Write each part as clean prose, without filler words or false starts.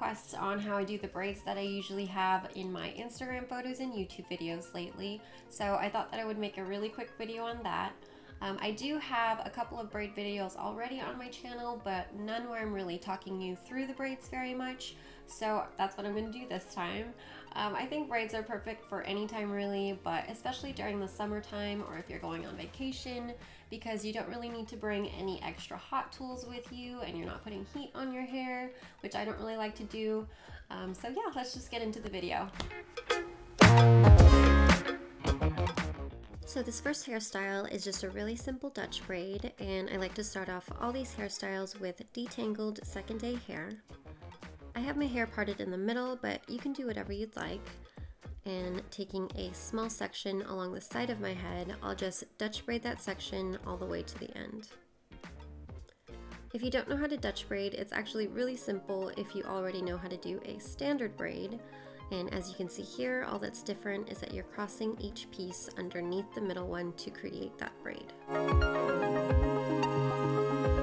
requests on how I do the braids that I usually have in my Instagram photos and YouTube videos lately, so I thought that I would make a really quick video on that. I do have a couple of braid videos already on my channel, but none where I'm really talking you through the braids very much, so that's what I'm going to do this time. I think braids are perfect for any time really, but especially during the summertime or if you're going on vacation, because you don't really need to bring any extra hot tools with you and you're not putting heat on your hair, which I don't really like to do. So yeah, let's just get into the video. So this first hairstyle is just a really simple Dutch braid, and I like to start off all these hairstyles with detangled second day hair. I have my hair parted in the middle, but you can do whatever you'd like. And taking a small section along the side of my head, I'll just Dutch braid that section all the way to the end. If you don't know how to Dutch braid, it's actually really simple if you already know how to do a standard braid. And as you can see here, all that's different is that you're crossing each piece underneath the middle one to create that braid.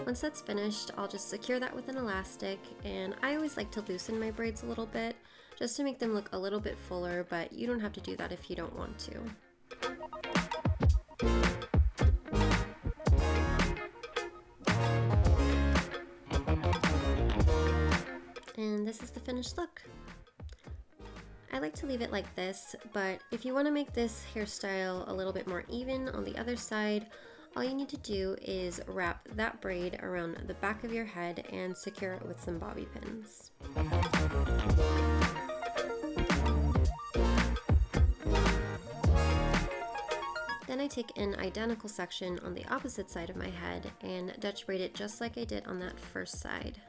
Once that's finished, I'll just secure that with an elastic, and I always like to loosen my braids a little bit just to make them look a little bit fuller, but you don't have to do that if you don't want to. And this is the finished look. I like to leave it like this, but if you want to make this hairstyle a little bit more even on the other side, all you need to do is wrap that braid around the back of your head and secure it with some bobby pins. Then I take an identical section on the opposite side of my head and Dutch braid it just like I did on that first side.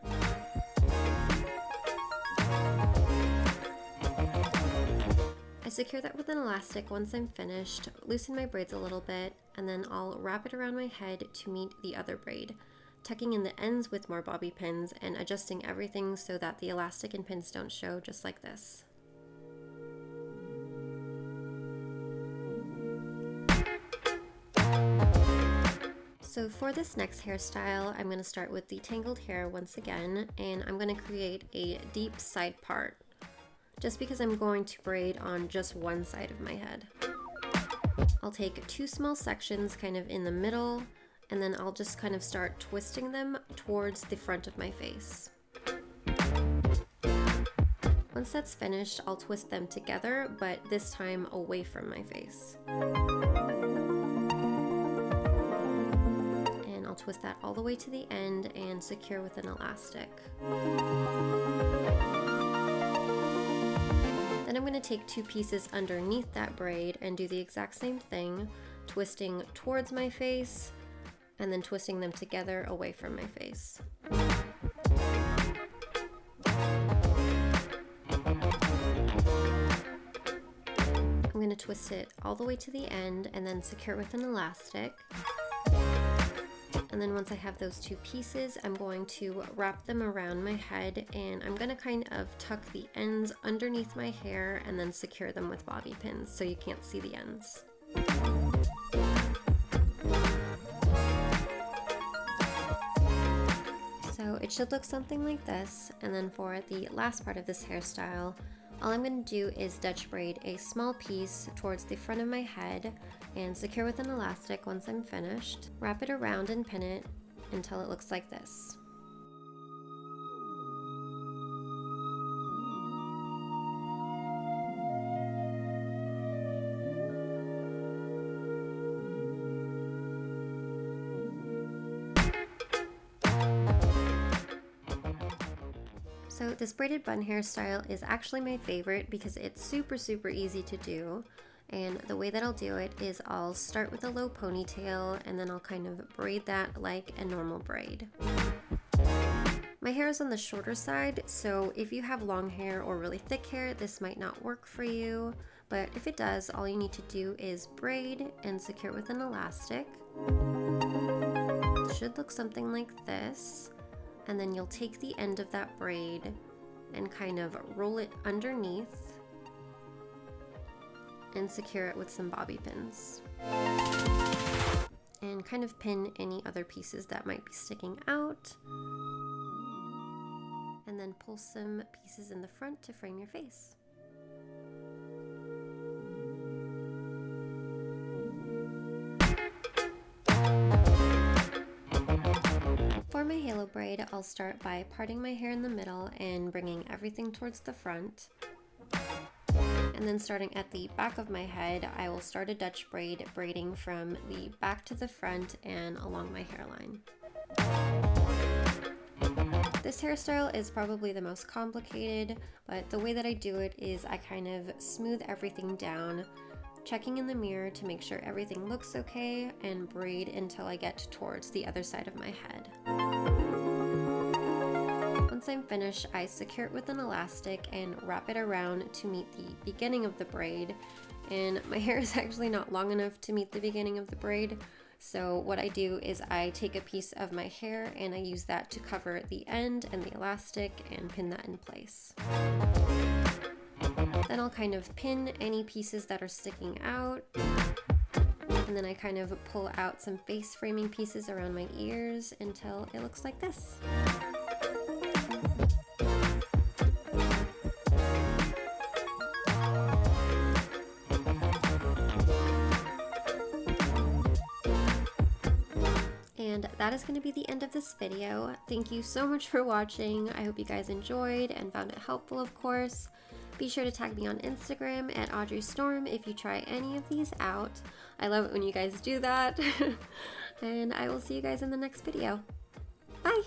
I secure that with an elastic once I'm finished, loosen my braids a little bit, and then I'll wrap it around my head to meet the other braid, tucking in the ends with more bobby pins and adjusting everything so that the elastic and pins don't show, just like this. So for this next hairstyle, I'm going to start with detangled hair once again, and I'm going to create a deep side part, just because I'm going to braid on just one side of my head. I'll take two small sections kind of in the middle, and then I'll just kind of start twisting them towards the front of my face. Once that's finished, I'll twist them together, but this time away from my face. And I'll twist that all the way to the end and secure with an elastic. Then I'm going to take two pieces underneath that braid and do the exact same thing, twisting towards my face and then twisting them together away from my face. I'm going to twist it all the way to the end and then secure with an elastic. And then once I have those two pieces, I'm going to wrap them around my head, and I'm going to kind of tuck the ends underneath my hair and then secure them with bobby pins so you can't see the ends. So it should look something like this, and then for the last part of this hairstyle, all I'm going to do is Dutch braid a small piece towards the front of my head and secure with an elastic once I'm finished. Wrap it around and pin it until it looks like this. So this braided bun hairstyle is actually my favorite because it's super easy to do. And the way that I'll do it is I'll start with a low ponytail and then I'll kind of braid that like a normal braid. My hair is on the shorter side, so if you have long hair or really thick hair, this might not work for you. But if it does, all you need to do is braid and secure with an elastic. It should look something like this. And then you'll take the end of that braid and kind of roll it underneath and secure it with some bobby pins. And kind of pin any other pieces that might be sticking out. And then pull some pieces in the front to frame your face. For my halo braid, I'll start by parting my hair in the middle and bringing everything towards the front. And then starting at the back of my head, I will start a Dutch braid, braiding from the back to the front and along my hairline. This hairstyle is probably the most complicated, but the way that I do it is I kind of smooth everything down, checking in the mirror to make sure everything looks okay, and braid until I get towards the other side of my head. Once I'm finished, I secure it with an elastic and wrap it around to meet the beginning of the braid. And my hair is actually not long enough to meet the beginning of the braid, so what I do is I take a piece of my hair and I use that to cover the end and the elastic and pin that in place. Then I'll kind of pin any pieces that are sticking out, and then I kind of pull out some face framing pieces around my ears until it looks like this. And that is going to be the end of this video. Thank you so much for watching. I hope you guys enjoyed and found it helpful, of course. Be sure to tag me on Instagram at Audrie Storme if you try any of these out. I love it when you guys do that. And I will see you guys in the next video. Bye!